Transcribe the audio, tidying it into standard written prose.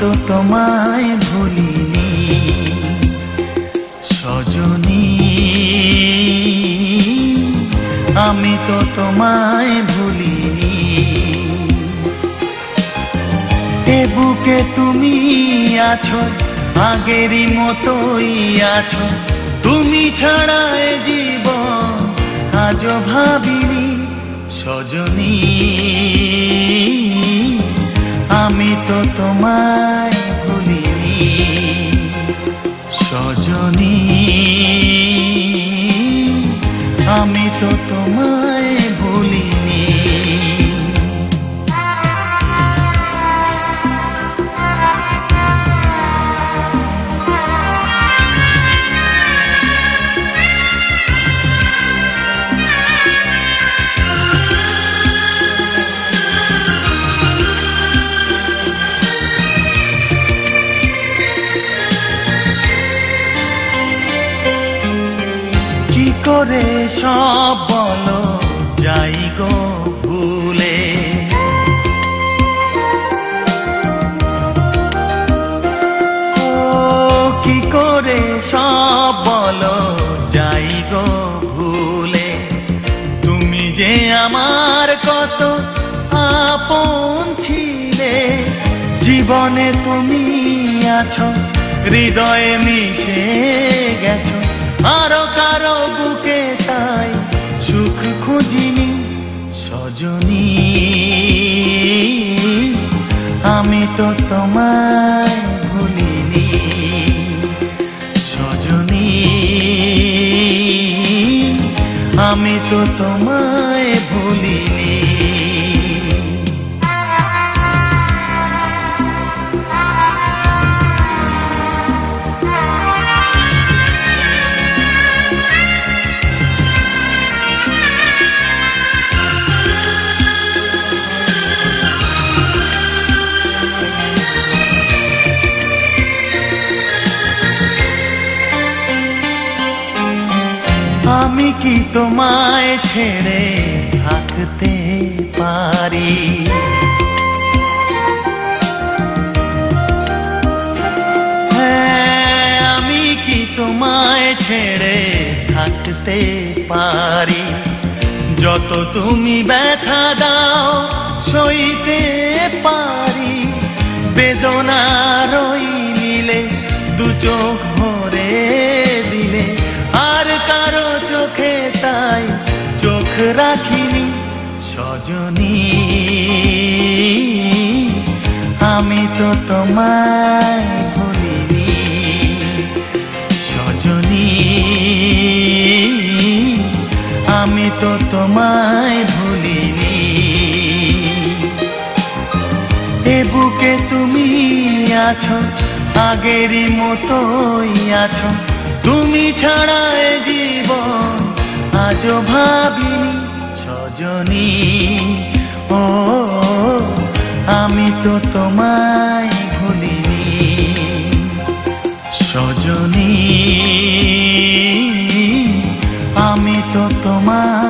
তো তোমায় ভুলিনি সজনী, আমি তো তোমায় ভুলিনি। এ বুকে তুমি আছো, আগেরই মতোই আছো, তুমি ছাড়া এ জীবন আজও ভাবিনি সজনী, আমি তো তোমায় ভুলিনি সজনী, আমি তো তোমায় ভুলিনি। কি করে সব বলো যাই গো ভুলে, ও কি করে সব বলো যাই গো ভুলে, তুমি যে আমার কত আপন ছিলে, জীবনে তুমি আছো, হৃদয়ে মিশে গেছো, আরো কারো বুকে তাই সুখ খুঁজিনি সজনী, আমি তো তোমায় ভুলিনি সজনী, আমি তো তোমায় ভুলিনি। আমি কি তোমায় ছেড়ে থাকতে পারি, হ্যাঁ আমি কি তোমায় ছেড়ে থাকতে পারি, যত তুমি ব্যথা দাও সইতে পারি, বেদনার ওই নীলে দু চোখ ভরে দিলে, আর কারো চোখে তাই চোখ রাখিনি সজনী, আমি তো তোমায় ভুলিনি সজনী, আমি তো তোমায় ভুলিনি। এ বুকে তুমি আছো, আগেরই মতোই আছো, তুমি ছাড়া এ জীবন আজও ভাবিনি সজনী, ও আমি তো তোমায় ভুলিনি সজনী, আমি তো তোমায়